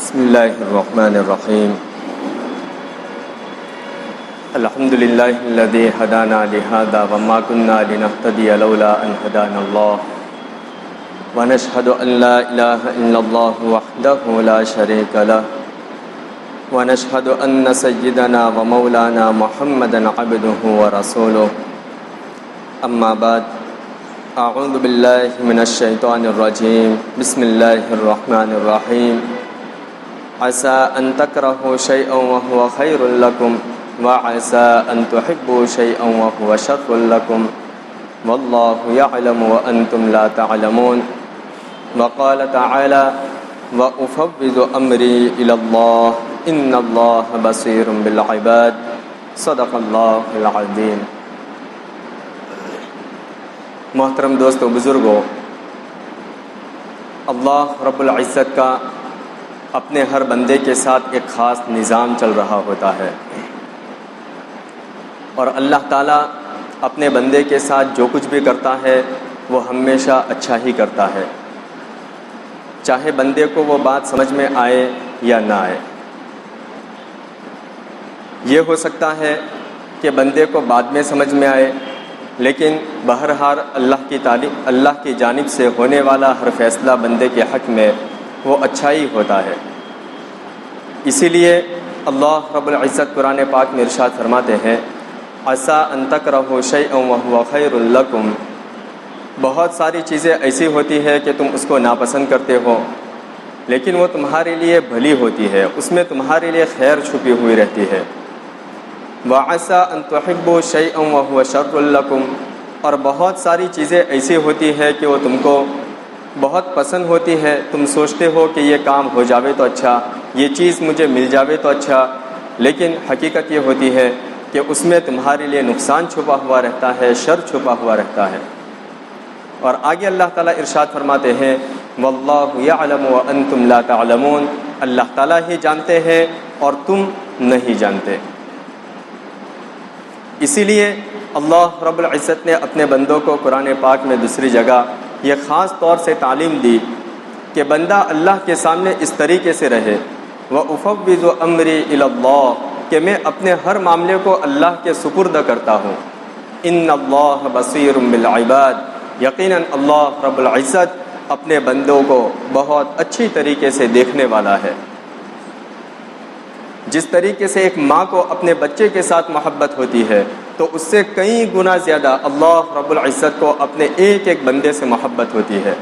بسم الله الرحمن الرحيم. الحمد لله الذي هدانا لهذا وما كنا لنهتدي لولا أن هدانا الله ونشهد أن لا إله إلا الله وحده لا شريك له ونشهد أن سيدنا ومولانا محمدا عبده ورسوله. أما بعد، أعوذ بالله من الشيطان الرجيم. بسم الله الرحمن الرحيم. عسى أن تكرهوا شيئا وهو خير لكم وعسى أن تحبوا شيئا وهو شر لكم والله يعلم وأنتم لا تعلمون. وقال تعالى: وأفوض أمري إلى الله إن الله بصير بالعباد. صدق الله العظيم. محترم دوستو، بزرگوں، اللہ رب العزت کا اپنے ہر بندے کے ساتھ ایک خاص نظام چل رہا ہوتا ہے، اور اللہ تعالیٰ اپنے بندے کے ساتھ جو کچھ بھی کرتا ہے وہ ہمیشہ اچھا ہی کرتا ہے، چاہے بندے کو وہ بات سمجھ میں آئے یا نہ آئے۔ یہ ہو سکتا ہے کہ بندے کو بعد میں سمجھ میں آئے، لیکن بہرحال اللہ کی جانب سے ہونے والا ہر فیصلہ بندے کے حق میں وہ اچھا ہی ہوتا ہے۔ اسی لیے اللہ رب العزت قرآن پاک میں ارشاد فرماتے ہیں: عسیٰ ان تکرہوا شیئا وہو خیر لکم۔ بہت ساری چیزیں ایسی ہوتی ہے کہ تم اس کو ناپسند کرتے ہو، لیکن وہ تمہارے لیے بھلی ہوتی ہے، اس میں تمہارے لیے خیر چھپی ہوئی رہتی ہے۔ وعسیٰ ان تحبوا شیئا وہو شر لکم۔ اور بہت ساری چیزیں ایسی ہوتی ہے کہ وہ تم کو بہت پسند ہوتی ہے، تم سوچتے ہو کہ یہ کام ہو جاوے تو اچھا، یہ چیز مجھے مل جاوے تو اچھا، لیکن حقیقت یہ ہوتی ہے کہ اس میں تمہارے لیے نقصان چھپا ہوا رہتا ہے، شر چھپا ہوا رہتا ہے۔ اور آگے اللہ تعالیٰ ارشاد فرماتے ہیں: واللہ یعلم وانتم لا تعلمون۔ اللہ تعالیٰ ہی جانتے ہیں اور تم نہیں جانتے۔ اسی لیے اللہ رب العزت نے اپنے بندوں کو قرآن پاک میں دوسری جگہ یہ خاص طور سے تعلیم دی کہ بندہ اللہ کے سامنے اس طریقے سے رہے: وَأُفَوِّضُ أَمْرِي إِلَى اللَّهِ، کہ میں اپنے ہر معاملے کو اللہ کے سپرد کرتا ہوں۔ إِنَّ اللَّهَ بَصِيرٌ بِالْعِبَادِ، یقیناً اللہ رب العزت اپنے بندوں کو بہت اچھی طریقے سے دیکھنے والا ہے۔ جس طریقے سے ایک ماں کو اپنے بچے کے ساتھ محبت ہوتی ہے، تو اس سے کئی گنا زیادہ اللہ رب العزت کو اپنے ایک ایک بندے سے محبت ہوتی ہے۔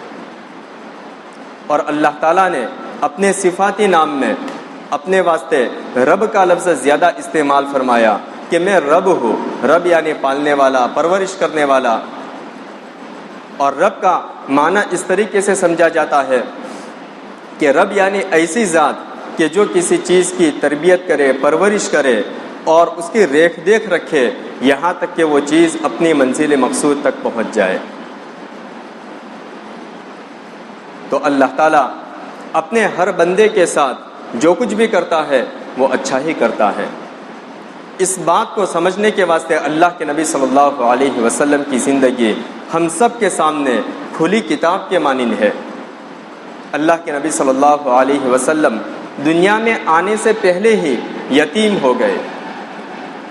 اور اللہ تعالیٰ نے اپنے صفاتی نام میں اپنے واسطے رب کا لفظ زیادہ استعمال فرمایا کہ میں رب ہوں۔ رب یعنی پالنے والا، پرورش کرنے والا۔ اور رب کا معنی اس طریقے سے سمجھا جاتا ہے کہ رب یعنی ایسی ذات کہ جو کسی چیز کی تربیت کرے، پرورش کرے اور اس کی ریکھ دیکھ رکھے یہاں تک کہ وہ چیز اپنی منزل مقصود تک پہنچ جائے۔ تو اللہ تعالیٰ اپنے ہر بندے کے ساتھ جو کچھ بھی کرتا ہے وہ اچھا ہی کرتا ہے۔ اس بات کو سمجھنے کے واسطے اللہ کے نبی صلی اللہ علیہ وسلم کی زندگی ہم سب کے سامنے کھلی کتاب کے مانند ہے۔ اللہ کے نبی صلی اللہ علیہ وسلم دنیا میں آنے سے پہلے ہی یتیم ہو گئے۔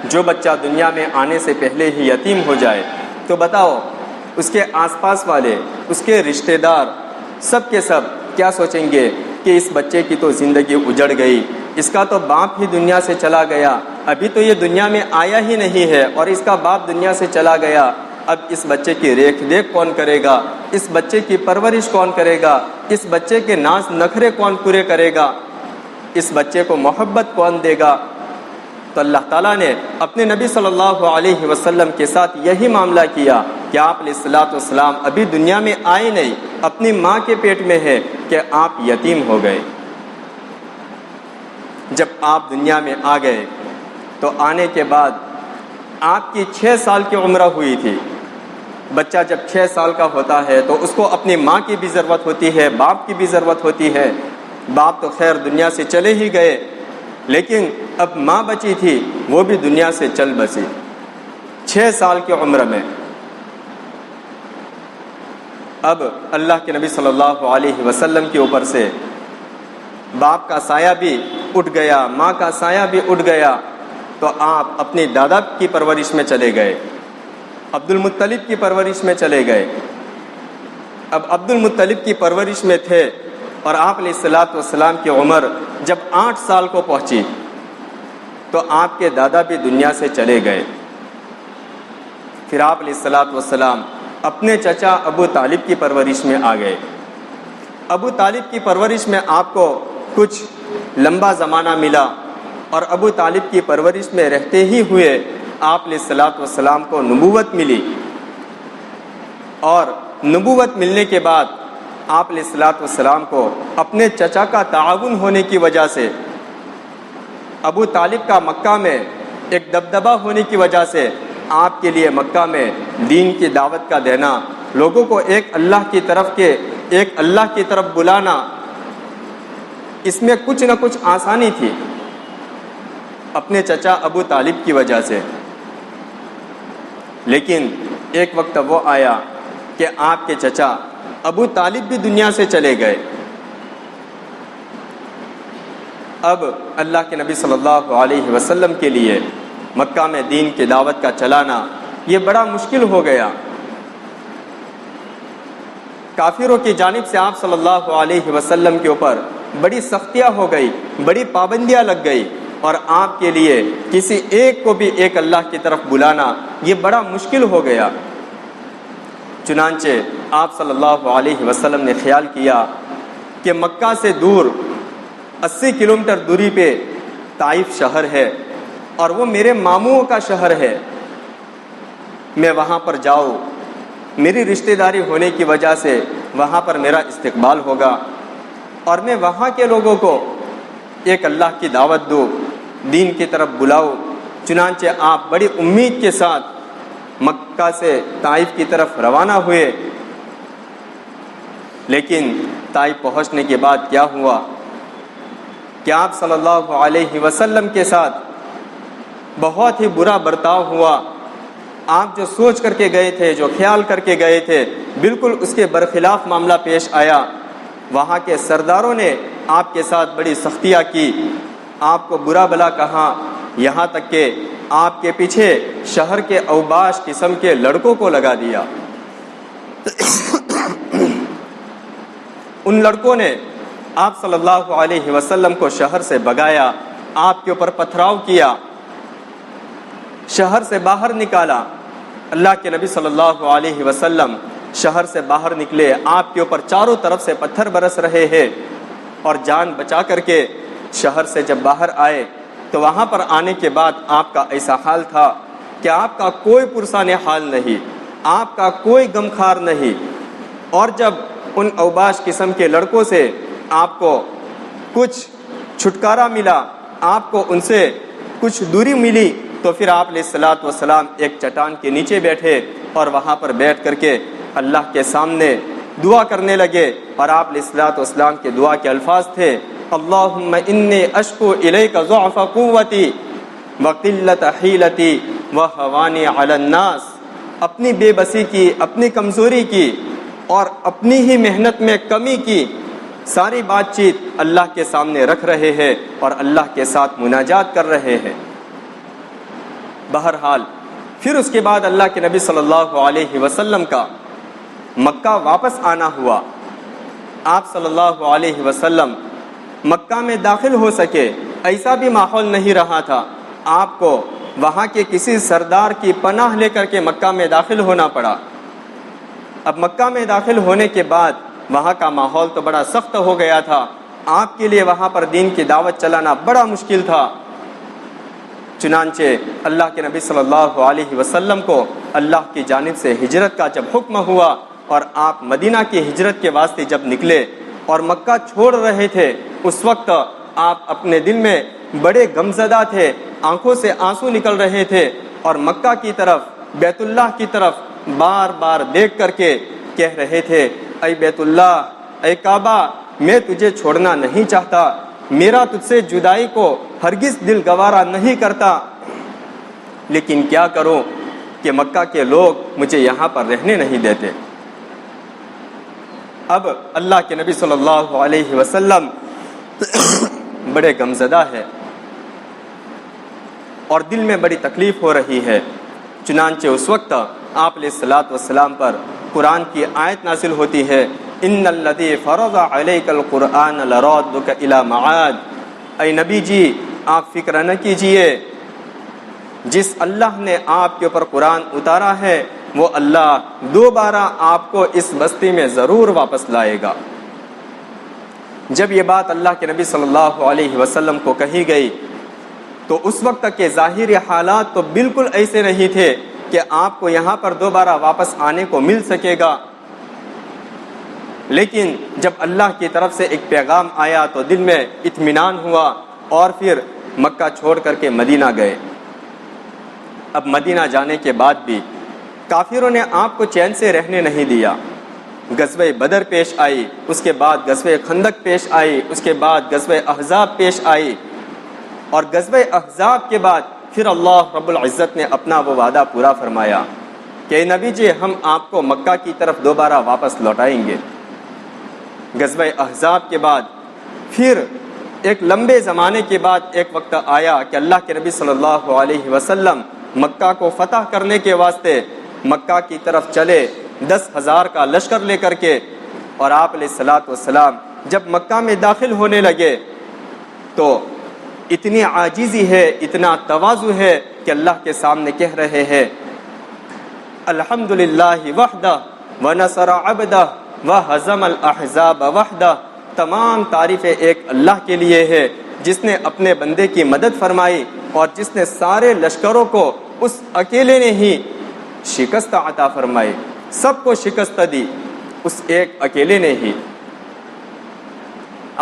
جو بچہ دنیا میں آنے سے پہلے ہی یتیم ہو جائے تو بتاؤ اس کے آس پاس والے، اس کے رشتہ دار سب کے سب کیا سوچیں گے کہ اس بچے کی تو زندگی اجڑ گئی، اس کا تو باپ ہی دنیا سے چلا گیا، ابھی تو یہ دنیا میں آیا ہی نہیں ہے اور اس کا باپ دنیا سے چلا گیا، اب اس بچے کی ریکھ دیکھ کون کرے گا، اس بچے کی پرورش کون کرے گا، اس بچے کے ناز نخرے کون پورے کرے گا، اس بچے کو محبت کون دے گا۔ تو اللہ تعالیٰ نے اپنے نبی صلی اللہ علیہ وسلم کے ساتھ یہی معاملہ کیا کہ آپ علیہ الصلوۃ والسلام ابھی دنیا میں آئے نہیں، اپنی ماں کے پیٹ میں ہے کہ آپ یتیم ہو گئے۔ جب آپ دنیا میں آ گئے تو آنے کے بعد آپ کی 6 سال کی عمر ہوئی تھی۔ بچہ جب 6 سال کا ہوتا ہے تو اس کو اپنی ماں کی بھی ضرورت ہوتی ہے، باپ کی بھی ضرورت ہوتی ہے۔ باپ تو خیر دنیا سے چلے ہی گئے، لیکن اب ماں بچی تھی، وہ بھی دنیا سے چل بسی 6 سال کی عمر میں۔ اب اللہ کے نبی صلی اللہ علیہ وسلم کے اوپر سے باپ کا سایہ بھی اٹھ گیا، ماں کا سایہ بھی اٹھ گیا، تو آپ اپنے دادا کی پرورش میں چلے گئے، عبد المطلب کی پرورش میں چلے گئے۔ اب عبد المطلب کی پرورش میں تھے اور آپ علیہ الصلوۃ والسلام کی عمر جب 8 سال کو پہنچی تو آپ کے دادا بھی دنیا سے چلے گئے۔ پھر آپ علیہ الصلوۃ والسلام اپنے چچا ابو طالب کی پرورش میں آ گئے۔ ابو طالب کی پرورش میں آپ کو کچھ لمبا زمانہ ملا، اور ابو طالب کی پرورش میں رہتے ہی ہوئے آپ علیہ الصلوۃ والسلام کو نبوت ملی، اور نبوت ملنے کے بعد آپ علیہ الصلوۃ والسلام کو اپنے چچا کا تعاون ہونے کی وجہ سے، ابو طالب کا مکہ میں ایک دبدبہ ہونے کی وجہ سے، آپ کے لیے مکہ میں دین کی دعوت کا دینا، لوگوں کو ایک اللہ کی طرف بلانا، اس میں کچھ نہ کچھ آسانی تھی اپنے چچا ابو طالب کی وجہ سے۔ لیکن ایک وقت وہ آیا کہ آپ کے چچا ابو طالب بھی دنیا سے چلے گئے۔ اب اللہ کے نبی صلی اللہ علیہ وسلم کے لیے مکہ میں دین کی دعوت کا چلانا یہ بڑا مشکل ہو گیا۔ کافروں کی جانب سے آپ صلی اللہ علیہ وسلم کے اوپر بڑی سختیاں ہو گئی، بڑی پابندیاں لگ گئی، اور آپ کے لیے کسی ایک کو بھی ایک اللہ کی طرف بلانا یہ بڑا مشکل ہو گیا۔ چنانچہ آپ صلی اللہ علیہ وسلم نے خیال کیا کہ مکہ سے دور 80 کلومیٹر دوری پہ طائف شہر ہے، اور وہ میرے ماموں کا شہر ہے، میں وہاں پر جاؤں، میری رشتہ داری ہونے کی وجہ سے وہاں پر میرا استقبال ہوگا، اور میں وہاں کے لوگوں کو ایک اللہ کی دعوت دوں، دین کی طرف بلاؤ۔ چنانچہ آپ بڑی امید کے ساتھ مکہ سے طائف کی طرف روانہ ہوئے۔ لیکن طائف پہنچنے کے بعد کیا ہوا کہ آپ صلی اللہ علیہ وسلم کے ساتھ بہت ہی برا برتاؤ ہوا۔ آپ جو سوچ کر کے گئے تھے، جو خیال کر کے گئے تھے، بالکل اس کے برخلاف معاملہ پیش آیا۔ وہاں کے سرداروں نے آپ کے ساتھ بڑی سختیاں کی، آپ کو برا بلا کہا، یہاں تک کہ آپ کے پیچھے شہر کے اوباش قسم کے لڑکوں کو لگا دیا۔ ان لڑکوں نے آپ صلی اللہ علیہ وسلم کو شہر سے بھگایا، آپ کے اوپر پتھراؤ کیا، شہر سے باہر نکالا۔ اللہ کے نبی صلی اللہ علیہ وسلم شہر سے باہر نکلے، آپ کے اوپر چاروں طرف سے پتھر برس رہے ہیں، اور جان بچا کر کے شہر سے جب باہر آئے تو وہاں پر آنے کے بعد آپ کا ایسا حال تھا کہ آپ کا کوئی پرسان حال نہیں، آپ کا کوئی غمخوار نہیں۔ اور جب ان اوباش قسم کے لڑکوں سے آپ کو کچھ چھٹکارا ملا، آپ کو ان سے کچھ دوری ملی، تو پھر آپ علیہ الصلوۃ والسلام ایک چٹان کے نیچے بیٹھے، اور وہاں پر بیٹھ کر کے اللہ کے سامنے دعا کرنے لگے۔ اور آپ علیہ الصلوۃ والسلام کے دعا کے الفاظ تھے، اللہم انی اشکو الیک ضعف قوتی وقلت حیلتی وہوانی علی الناس۔ اپنی بے بسی کی، اپنی کمزوری کی، اور اپنی ہی محنت میں کمی کی ساری بات چیت اللہ کے سامنے رکھ رہے ہیں، اور اللہ کے ساتھ مناجات کر رہے ہیں۔ بہرحال پھر اس کے بعد اللہ کے نبی صلی اللہ علیہ وسلم کا مکہ واپس آنا ہوا۔ آپ صلی اللہ علیہ وسلم مکہ میں داخل ہو سکے ایسا بھی ماحول نہیں رہا تھا، آپ کو وہاں کے کسی سردار کی پناہ لے کر کے مکہ میں داخل ہونا پڑا۔ اب مکہ میں داخل ہونے کے بعد وہاں کا ماحول تو بڑا سخت ہو گیا تھا، آپ کے لیے وہاں پر دین کی دعوت چلانا بڑا مشکل تھا۔ چنانچہ اللہ کے نبی صلی اللہ علیہ وسلم کو اللہ کی جانب سے ہجرت کا جب حکم ہوا، اور آپ مدینہ کی ہجرت کے واسطے جب نکلے اور مکہ چھوڑ رہے تھے، اس وقت آپ اپنے دل میں بڑے غمزدہ تھے، آنکھوں سے آنسو نکل رہے تھے، اور مکہ کی طرف، بیت اللہ کی طرف بار بار دیکھ کر کے کہہ رہے تھے، اے بیت اللہ، اے کعبہ، میں تجھے چھوڑنا نہیں چاہتا، میرا تجھ سے جدائی کو ہرگز دل گوارا نہیں کرتا، لیکن کیا کروں کہ مکہ کے لوگ مجھے یہاں پر رہنے نہیں دیتے۔ اب اللہ کے نبی صلی اللہ علیہ وسلم بڑے غمزدہ ہے اور دل میں بڑی تکلیف ہو رہی ہے۔ چنانچہ اس وقت آپ علیہ الصلوۃ والسلام پر قرآن کی آیت نازل ہوتی ہے، ان الذی فرض علیک القرآن لرادک الی معاد۔ اے نبی جی آپ فکر نہ کیجئے، جس اللہ نے آپ کے اوپر قرآن اتارا ہے وہ اللہ دوبارہ آپ کو اس بستی میں ضرور واپس لائے گا۔ جب یہ بات اللہ کے نبی صلی اللہ علیہ وسلم کو کہی گئی تو اس وقت کے ظاہری حالات تو بالکل ایسے نہیں تھے کہ آپ کو یہاں پر دوبارہ واپس آنے کو مل سکے گا، لیکن جب اللہ کی طرف سے ایک پیغام آیا تو دل میں اطمینان ہوا اور پھر مکہ چھوڑ کر کے مدینہ گئے۔ اب مدینہ جانے کے بعد بھی کافروں نے آپ کو چین سے رہنے نہیں دیا۔ غزوہ بدر پیش آئی، اس کے بعد غزوہ خندق پیش آئی، اس کے بعد غزوہ احزاب پیش آئی، اور غزوہ احزاب کے بعد پھر اللہ رب العزت نے اپنا وہ وعدہ پورا فرمایا کہ نبی جی ہم آپ کو مکہ کی طرف دوبارہ واپس لوٹائیں گے۔ غزوہ احزاب کے بعد پھر ایک لمبے زمانے کے بعد ایک وقت آیا کہ اللہ کے نبی صلی اللہ علیہ وسلم مکہ کو فتح کرنے کے واسطے مکہ کی طرف چلے 10,000 کا لشکر لے کر کے، اور آپ علیہ الصلوۃ والسلام جب مکہ میں داخل ہونے لگے تو اتنی عاجزی ہے، اتنا تواضع ہے کہ اللہ کے سامنے کہہ رہے ہیں الحمدللہ وحدہ ونصر عبدہ وہزم الاحزاب وحدہ۔ تمام تعریفیں ایک اللہ کے لیے ہے جس نے اپنے بندے کی مدد فرمائی اور جس نے سارے لشکروں کو اس اکیلے نے ہی شکست عطا فرمائی، سب کو شکست دی اس ایک اکیلے نے ہی۔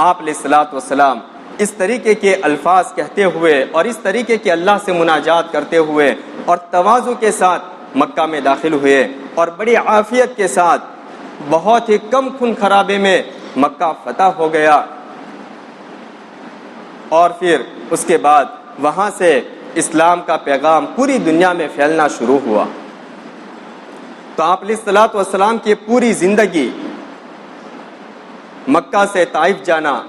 آپ علیہ الصلوۃ والسلام اس طریقے کے الفاظ کہتے ہوئے اور اس طریقے کے اللہ سے مناجات کرتے ہوئے اور تواضع کے ساتھ مکہ میں داخل ہوئے اور بڑی عافیت کے ساتھ بہت ہی کم خون خرابے میں مکہ فتح ہو گیا، اور پھر اس کے بعد وہاں سے اسلام کا پیغام پوری دنیا میں پھیلنا شروع ہوا۔ تو آپ علیہ الصلوۃ والسلام کی پوری زندگی مکہ سے طائف جانا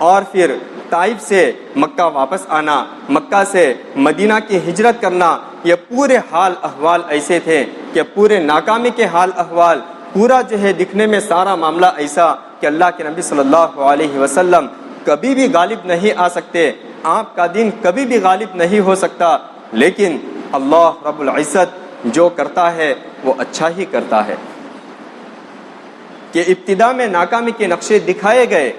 اور پھر طائف سے مکہ واپس آنا، مکہ سے مدینہ کی ہجرت کرنا، یہ پورے حال احوال ایسے تھے کہ پورے ناکامی کے حال احوال، پورا جو ہے دکھنے میں سارا معاملہ ایسا کہ اللہ کے نبی صلی اللہ علیہ وسلم کبھی بھی غالب نہیں آ سکتے، آپ کا دین کبھی بھی غالب نہیں ہو سکتا، لیکن اللہ رب العزت جو کرتا ہے وہ اچھا ہی کرتا ہے۔ کہ ابتدا میں ناکامی کے نقشے دکھائے گئے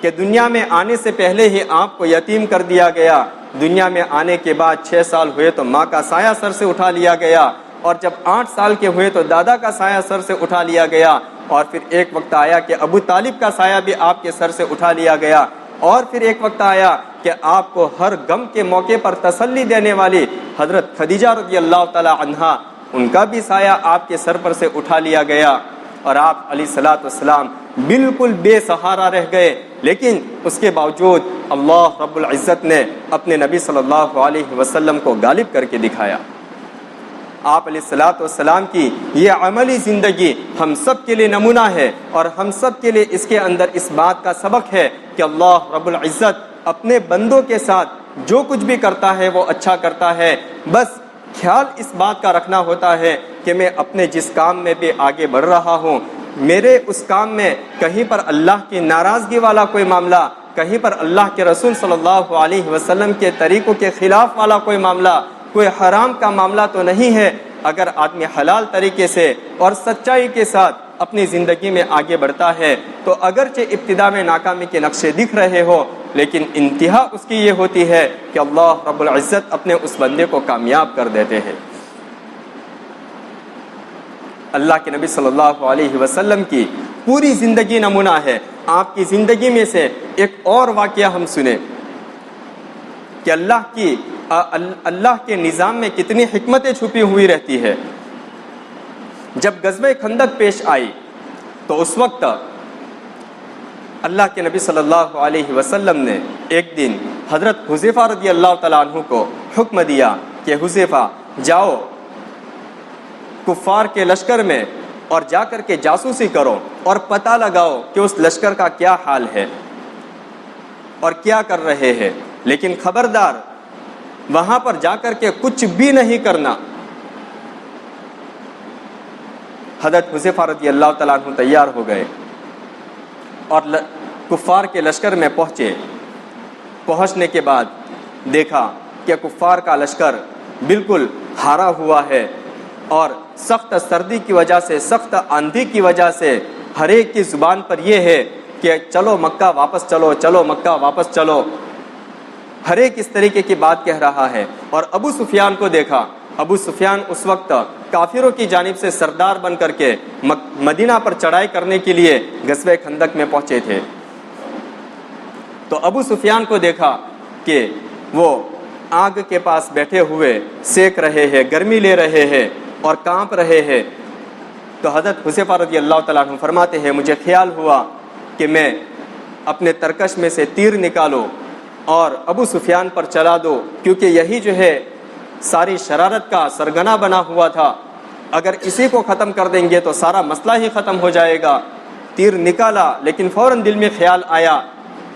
کہ دنیا میں آنے سے پہلے ہی آپ کو یتیم کر دیا گیا، دنیا میں آنے کے بعد 6 سال ہوئے تو ماں کا سایہ سر سے اٹھا لیا گیا، اور جب 8 سال کے ہوئے تو دادا کا سایہ سر سے اٹھا لیا گیا، اور پھر ایک وقت آیا کہ ابو طالب کا سایہ بھی آپ کے سر سے اٹھا لیا گیا، اور پھر ایک وقت آیا کہ آپ کو ہر غم کے موقع پر تسلی دینے والی حضرت خدیجہ رضی اللہ تعالی عنہا، ان کا بھی سایہ آپ کے سر پر سے اٹھا لیا گیا، اور آپ علیہ الصلوۃ والسلام بالکل بے سہارا رہ گئے، لیکن اس کے باوجود اللہ رب العزت نے اپنے نبی صلی اللہ علیہ وسلم کو غالب کر کے دکھایا۔ آپ علیہ الصلوۃ والسلام کی یہ عملی زندگی ہم سب کے لیے نمونہ ہے، اور ہم سب کے لیے اس کے اندر اس بات کا سبق ہے کہ اللہ رب العزت اپنے بندوں کے ساتھ جو کچھ بھی کرتا ہے وہ اچھا کرتا ہے، بس خیال اس بات کا رکھنا ہوتا ہے کہ میں اپنے جس کام میں بھی آگے بڑھ رہا ہوں، میرے اس کام میں کہیں پر اللہ کی ناراضگی والا کوئی معاملہ، کہیں پر اللہ کے رسول صلی اللہ علیہ وسلم کے طریقوں کے خلاف والا کوئی معاملہ، کوئی حرام کا معاملہ تو نہیں ہے۔ اگر آدمی حلال طریقے سے اور سچائی کے ساتھ اپنی زندگی میں آگے بڑھتا ہے تو اگرچہ ابتدا میں ناکامی کے نقشے دکھ رہے ہو، لیکن انتہا اس کی یہ ہوتی ہے کہ اللہ رب العزت اپنے اس بندے کو کامیاب کر دیتے ہیں۔ اللہ کے نبی صلی اللہ علیہ وسلم کی پوری زندگی نمونہ ہے۔ آپ کی زندگی میں سے ایک اور واقعہ ہم سنیں کہ اللہ کے نظام میں کتنی حکمتیں چھپی ہوئی رہتی ہے۔ جب غزوہ خندق پیش آئی تو اس وقت اللہ کے نبی صلی اللہ علیہ وسلم نے ایک دن حضرت حذیفہ رضی اللہ تعالیٰ عنہ کو حکم دیا کہ حذیفہ جاؤ کفار کے لشکر میں اور جا کر کے جاسوسی کرو اور پتہ لگاؤ کہ اس لشکر کا کیا حال ہے۔ اور کیا کر رہے ہیں، لیکن خبردار وہاں پر جا کر کے کچھ بھی نہیں کرنا۔ حضرت حذیفہ رضی اللہ تعالیٰ عنہ تیار ہو گئے اور کفار کے لشکر میں پہنچے۔ پہنچنے کے بعد دیکھا کہ کفار کا لشکر بالکل ہارا ہوا ہے اور سخت سردی کی وجہ سے، سخت آندھی کی وجہ سے ہر ایک کی زبان پر یہ ہے کہ چلو مکہ واپس چلو، چلو مکہ واپس چلو۔ ہر ایک اس طریقے کی بات کہہ رہا ہے۔ اور ابو سفیان کو دیکھا، ابو سفیان اس وقت کافروں کی جانب سے سردار بن کر کے مدینہ پر چڑھائی کرنے کے لیے غزوہ خندق میں پہنچے تھے۔ تو ابو سفیان کو دیکھا کہ وہ آگ کے پاس بیٹھے ہوئے سیک رہے ہیں، گرمی لے رہے ہیں اور کانپ رہے ہیں۔ تو حضرت حذیفہ رضی اللہ تعالیٰ عنہ فرماتے ہیں مجھے خیال ہوا کہ میں اپنے ترکش میں سے تیر نکالو اور ابو سفیان پر چلا دو، کیونکہ یہی جو ہے ساری شرارت کا سرگنا بنا ہوا تھا، اگر اسی کو ختم کر دیں گے تو سارا مسئلہ ہی ختم ہو جائے گا۔ تیر نکالا، لیکن فوراً دل میں خیال آیا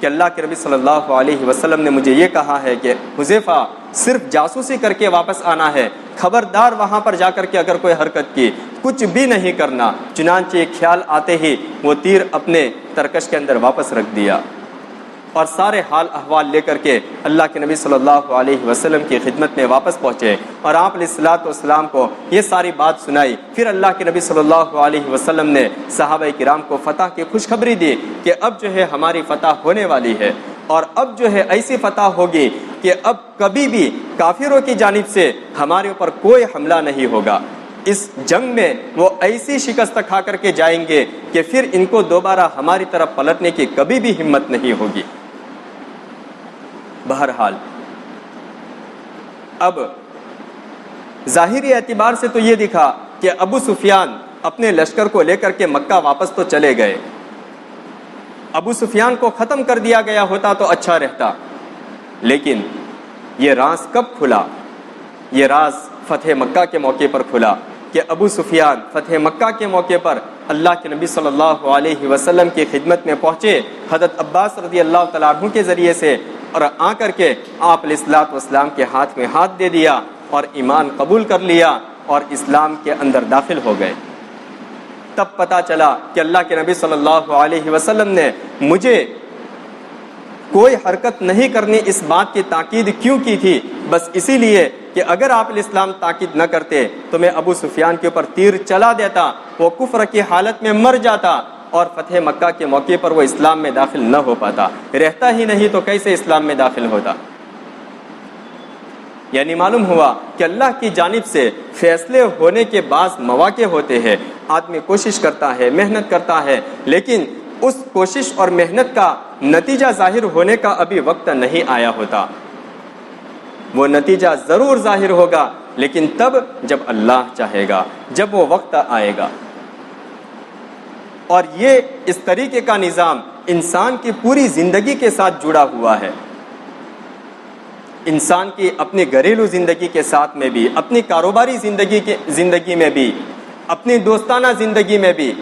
کہ اللہ کے نبی صلی اللہ علیہ وسلم نے مجھے یہ کہا ہے کہ حذیفہ صرف جاسوسی کر کے واپس آنا ہے، خبردار وہاں پر جا کر کے اگر کوئی حرکت کی کچھ بھی نہیں کرنا۔ چنانچہ خیال آتے ہی وہ تیر اپنے ترکش کے اندر واپس رکھ دیا اور سارے حال احوال لے کر کے اللہ کے نبی صلی اللہ علیہ وسلم کی خدمت میں واپس پہنچے اور آپ علیہ الصلوۃ والسلام کو یہ ساری بات سنائی۔ پھر اللہ کے نبی صلی اللہ علیہ وسلم نے صحابہ کرام کو فتح کی خوشخبری دی کہ اب جو ہے ہماری فتح ہونے والی ہے، اور اب جو ہے ایسی فتح ہوگی کہ اب کبھی بھی کافروں کی جانب سے ہمارے اوپر کوئی حملہ نہیں ہوگا۔ اس جنگ میں وہ ایسی شکست کھا کر کے جائیں گے کہ پھر ان کو دوبارہ ہماری طرف پلٹنے کی کبھی بھی ہمت نہیں ہوگی۔ بہرحال اب ظاہری اعتبار سے تو یہ دکھا کہ ابو سفیان اپنے لشکر کو لے کر کے مکہ واپس تو چلے گئے۔ ابو سفیان کو ختم کر دیا گیا ہوتا تو اچھا رہتا، لیکن یہ راز کب کھلا؟ یہ راز فتح مکہ کے موقع پر کھلا کہ ابو سفیان فتح مکہ کے موقع پر اللہ کے نبی صلی اللہ علیہ وسلم کی خدمت میں پہنچے حضرت عباس رضی اللہ تعالیٰ عنہ کے ذریعے سے، اور آ کر کے آپ علیہ الصلوۃ والسلام کے ہاتھ میں ہاتھ دے دیا اور ایمان قبول کر لیا اور اسلام کے اندر داخل ہو گئے۔ تب پتہ چلا کہ اللہ کے نبی صلی اللہ علیہ وسلم نے مجھے کوئی حرکت نہیں کرنی اس بات کی تاکید کیوں کی تھی، بس اسی لیے کہ اگر آپ علیہ السلام تاکید نہ کرتے تو میں ابو سفیان کے اوپر تیر چلا دیتا، وہ کفر کی حالت میں مر جاتا اور فتح مکہ کے موقع پر وہ اسلام میں داخل نہ ہو پاتا، رہتا ہی نہیں تو کیسے اسلام میں داخل ہوتا۔ یعنی معلوم ہوا کہ اللہ کی جانب سے فیصلے ہونے کے بعض مواقع ہوتے ہیں، آدمی کوشش کرتا ہے، محنت کرتا ہے، لیکن اس کوشش اور محنت کا نتیجہ ظاہر ہونے کا ابھی وقت نہیں آیا ہوتا۔ وہ نتیجہ ضرور ظاہر ہوگا، لیکن تب جب اللہ چاہے گا، جب وہ وقت آئے گا۔ اور یہ اس طریقے کا نظام انسان کی پوری زندگی کے ساتھ جڑا ہوا ہے، انسان کی اپنی گھریلو زندگی کے ساتھ میں بھی، اپنی کاروباری زندگی میں بھی، اپنی دوستانہ زندگی میں بھی۔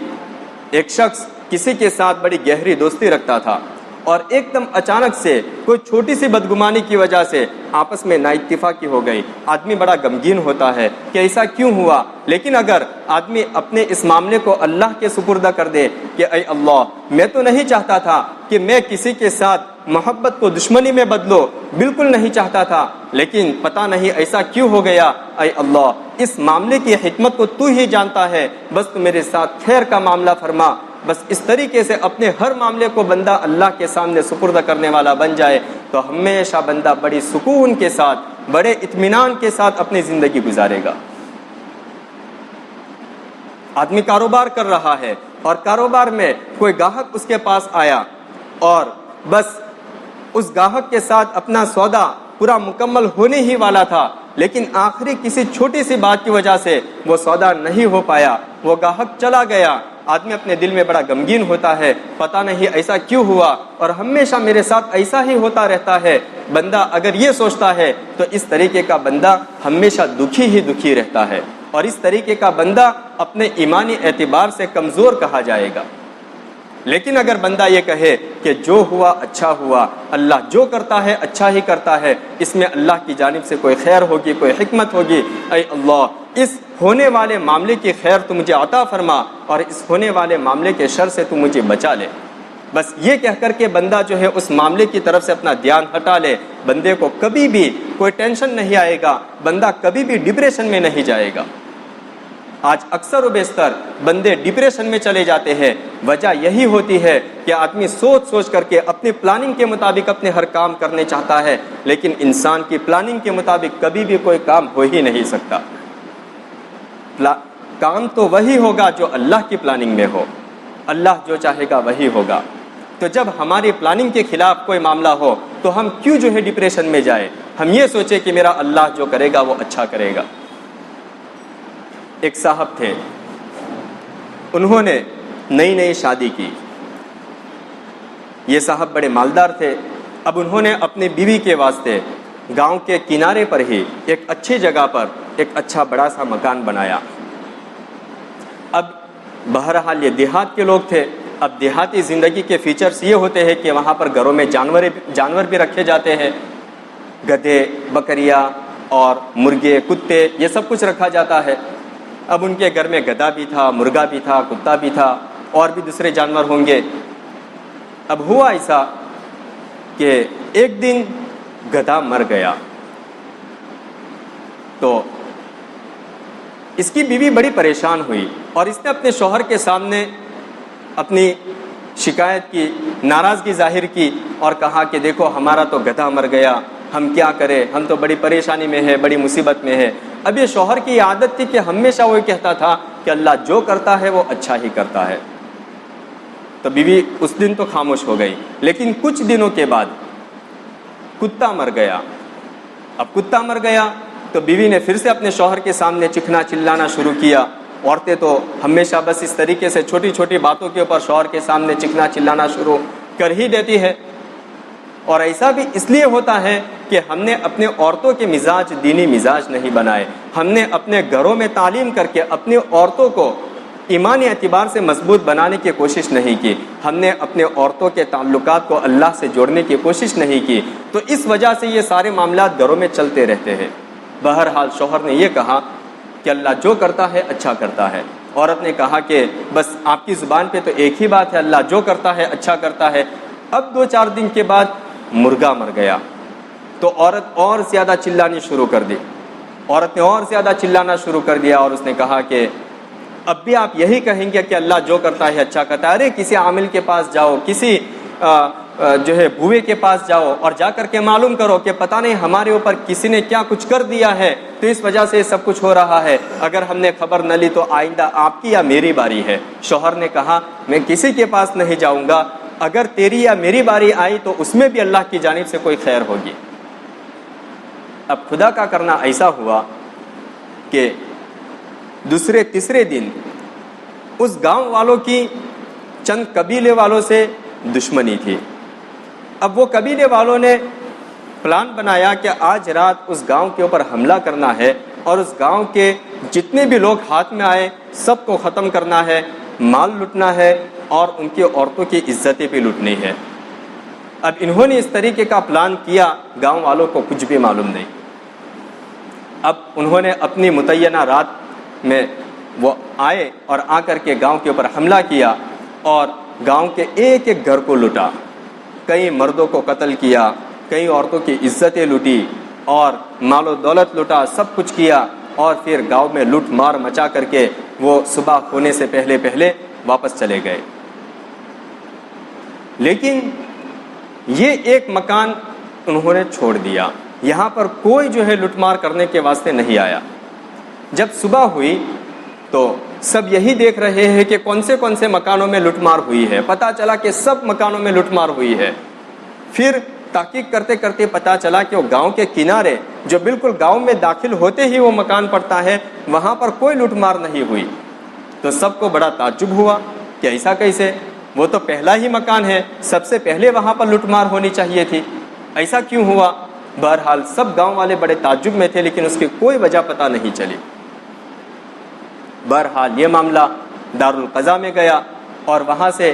ایک شخص کسی کے ساتھ بڑی گہری دوستی رکھتا تھا اور ایک دم اچانک سے کوئی چھوٹی سی بدگمانی کی وجہ سے آپس میں نااتفاقی ہو گئی، آدمی بڑا غمگین ہوتا ہے کہ ایسا کیوں ہوا۔ لیکن اگر آدمی اپنے اس معاملے کو اللہ کے سپرد کر دے کہ اے اللہ، میں تو نہیں چاہتا تھا کہ میں کسی کے ساتھ محبت کو دشمنی میں بدلو، بالکل نہیں چاہتا تھا، لیکن پتہ نہیں ایسا کیوں ہو گیا، اے اللہ اس معاملے کی حکمت کو تو ہی جانتا ہے، بس تو میرے ساتھ خیر کا معاملہ فرما۔ بس اس طریقے سے اپنے ہر معاملے کو بندہ اللہ کے سامنے سپرد کرنے والا بن جائے تو ہمیشہ بندہ بڑی سکون کے ساتھ، بڑے اطمینان کے ساتھ اپنی زندگی گزارے گا۔ آدمی کاروبار کر رہا ہے اور کاروبار میں کوئی گاہک اس کے پاس آیا اور بس اس گاہک کے ساتھ اپنا سودا پورا مکمل ہونے ہی والا تھا، لیکن آخری کسی چھوٹی سی بات کی وجہ سے وہ سودا نہیں ہو پایا، وہ گاہک چلا گیا۔ آدمی اپنے دل میں بڑا غمگین ہوتا ہے، پتہ نہیں ایسا کیوں ہوا، اور ہمیشہ میرے ساتھ ایسا ہی ہوتا رہتا ہے۔ بندہ اگر یہ سوچتا ہے تو اس طریقے کا بندہ ہمیشہ دکھی ہی دکھی رہتا ہے، اور اس طریقے کا بندہ اپنے ایمانی اعتبار سے کمزور کہا جائے گا۔ لیکن اگر بندہ یہ کہے کہ جو ہوا اچھا ہوا، اللہ جو کرتا ہے اچھا ہی کرتا ہے، اس میں اللہ کی جانب سے کوئی خیر ہوگی، کوئی حکمت ہوگی، اے اللہ اس ہونے والے معاملے کی خیر تو مجھے عطا فرما اور اس ہونے والے معاملے کے شر سے تو مجھے بچا لے، بس یہ کہہ کر کے بندہ جو ہے اس معاملے کی طرف سے اپنا دھیان ہٹا لے، بندے کو کبھی بھی کوئی ٹینشن نہیں آئے گا، بندہ کبھی بھی ڈپریشن میں نہیں جائے گا۔ آج اکثر و بیشتر بندے ڈپریشن میں چلے جاتے ہیں، وجہ یہی ہوتی ہے کہ آدمی سوچ سوچ کر کے اپنی پلاننگ کے مطابق اپنے ہر کام کرنے چاہتا ہے، لیکن انسان کی پلاننگ کے مطابق کبھی بھی کوئی کام ہو ہی نہیں سکتا۔ کام تو وہی ہوگا جو اللہ کی پلاننگ میں ہو، اللہ جو چاہے گا وہی ہوگا۔ تو جب ہماری پلاننگ کے خلاف کوئی معاملہ ہو تو ہم کیوں جو ہے ڈپریشن میں جائیں، ہم یہ سوچیں کہ میرا اللہ جو کرے گا وہ اچھا کرے گا۔ ایک صاحب تھے، انہوں نے نئی شادی کی، یہ صاحب بڑے مالدار تھے، اب انہوں نے اپنی بیوی کے واسطے گاؤں کے کنارے پر ہی ایک اچھی جگہ پر ایک اچھا بڑا سا مکان بنایا۔ اب بہرحال یہ دیہات کے لوگ تھے، اب دیہاتی زندگی کے فیچرز یہ ہوتے ہیں کہ وہاں پر گھروں میں جانور بھی رکھے جاتے ہیں، گدھے، بکریاں اور مرغے، کتے، یہ سب کچھ رکھا جاتا ہے۔ اب ان کے گھر میں گدھا بھی تھا، مرغا بھی تھا، کتا بھی تھا، اور بھی دوسرے جانور ہوں گے۔ اب ہوا ایسا کہ ایک دن گدھا مر گیا تو اس کی بیوی بڑی پریشان ہوئی اور اس نے اپنے شوہر کے سامنے اپنی شکایت کی، ناراضگی ظاہر کی اور کہا کہ دیکھو ہمارا تو گدھا مر گیا، ہم کیا کریں، ہم تو بڑی پریشانی میں ہے، بڑی مصیبت میں ہے۔ اب یہ شوہر کی عادت تھی کہ ہمیشہ وہ کہتا تھا کہ اللہ جو کرتا ہے وہ اچھا ہی کرتا ہے۔ تو بیوی اس دن تو خاموش ہو گئی، لیکن کچھ دنوں کے بعد کتا مر گیا۔ اب کتا مر گیا تو بیوی نے پھر سے اپنے شوہر کے سامنے چیخنا چلانا شروع کیا۔ عورتیں تو ہمیشہ بس اس طریقے سے چھوٹی چھوٹی باتوں کے اوپر شوہر کے سامنے چیخنا چلانا شروع کر ہی دیتی ہے، اور ایسا بھی اس لیے ہوتا ہے کہ ہم نے اپنے عورتوں کے مزاج دینی مزاج نہیں بنائے، ہم نے اپنے گھروں میں تعلیم کر کے اپنی عورتوں کو ایمانی اعتبار سے مضبوط بنانے کی کوشش نہیں کی، ہم نے اپنے عورتوں کے تعلقات کو اللہ سے جوڑنے کی کوشش نہیں کی، تو اس وجہ سے یہ سارے معاملات گھروں میں چلتے رہتے ہیں۔ بہرحال شوہر نے یہ کہا کہ اللہ جو کرتا ہے اچھا کرتا ہے، عورت نے کہا کہ بس آپ کی زبان پہ تو ایک ہی بات ہے، اللہ جو کرتا ہے اچھا کرتا ہے۔ اب 2-4 دن کے بعد مرغا مر گیا تو عورت اور زیادہ چلانی شروع کر دی، عورت نے اور زیادہ چلانا شروع کر دیا اور اس نے کہا کہ اب بھی آپ یہی کہیں گے کہ اللہ جو کرتا ہے اچھا کرتا ہے، ارے کسی عامل کے پاس جاؤ، کسی جو ہے بوئے کے پاس جاؤ اور جا کر کے معلوم کرو کہ پتہ نہیں ہمارے اوپر کسی نے کیا کچھ کر دیا ہے تو اس وجہ سے سب کچھ ہو رہا ہے، اگر ہم نے خبر نہ لی تو آئندہ آپ کی یا میری باری ہے۔ شوہر نے کہا میں کسی کے پاس نہیں جاؤں گا، اگر تیری یا میری باری آئی تو اس میں بھی اللہ کی جانب سے کوئی خیر ہوگی۔ اب خدا کا کرنا ایسا ہوا کہ دوسرے تیسرے دن اس گاؤں والوں کی چند قبیلے والوں سے دشمنی تھی۔ اب وہ قبیلے والوں نے پلان بنایا کہ آج رات اس گاؤں کے اوپر حملہ کرنا ہے اور اس گاؤں کے جتنے بھی لوگ ہاتھ میں آئے سب کو ختم کرنا ہے، مال لوٹنا ہے اور ان کی عورتوں کی عزتیں بھی لوٹنی ہے۔ اب انہوں نے اس طریقے کا پلان کیا، گاؤں والوں کو کچھ بھی معلوم نہیں۔ اب انہوں نے اپنی متعینہ رات میں وہ آئے اور آ کر کے گاؤں کے اوپر حملہ کیا اور گاؤں کے ایک ایک گھر کو لوٹا، کئی مردوں کو قتل کیا، کئی عورتوں کی عزتیں لوٹی اور مال و دولت لوٹا، سب کچھ کیا، اور پھر گاؤں میں لوٹ مار مچا کر کے وہ صبح ہونے سے پہلے پہلے واپس چلے گئے۔ لیکن یہ ایک مکان انہوں نے چھوڑ دیا، یہاں پر کوئی جو ہے لوٹ مار کرنے کے واسطے نہیں آیا۔ جب صبح ہوئی تو سب یہی دیکھ رہے ہیں کہ کون سے مکانوں میں لوٹ مار ہوئی ہے، پتہ چلا کہ سب مکانوں میں لوٹ مار ہوئی ہے۔ پھر تحقیق کرتے کرتے پتہ چلا کہ وہ گاؤں کے کنارے جو بالکل گاؤں میں داخل ہوتے ہی وہ مکان پڑتا ہے، وہاں پر کوئی لوٹ مار نہیں ہوئی۔ تو سب کو بڑا تعجب ہوا کہ ایسا کیسے، وہ تو پہلا ہی مکان ہے، سب سے پہلے وہاں پر لوٹ مار ہونی چاہیے تھی، ایسا کیوں ہوا؟ بہرحال سب گاؤں والے بڑے تعجب میں تھے لیکن اس کی کوئی وجہ پتہ نہیں چلی۔ بہرحال یہ معاملہ دارالقضاء میں گیا اور وہاں سے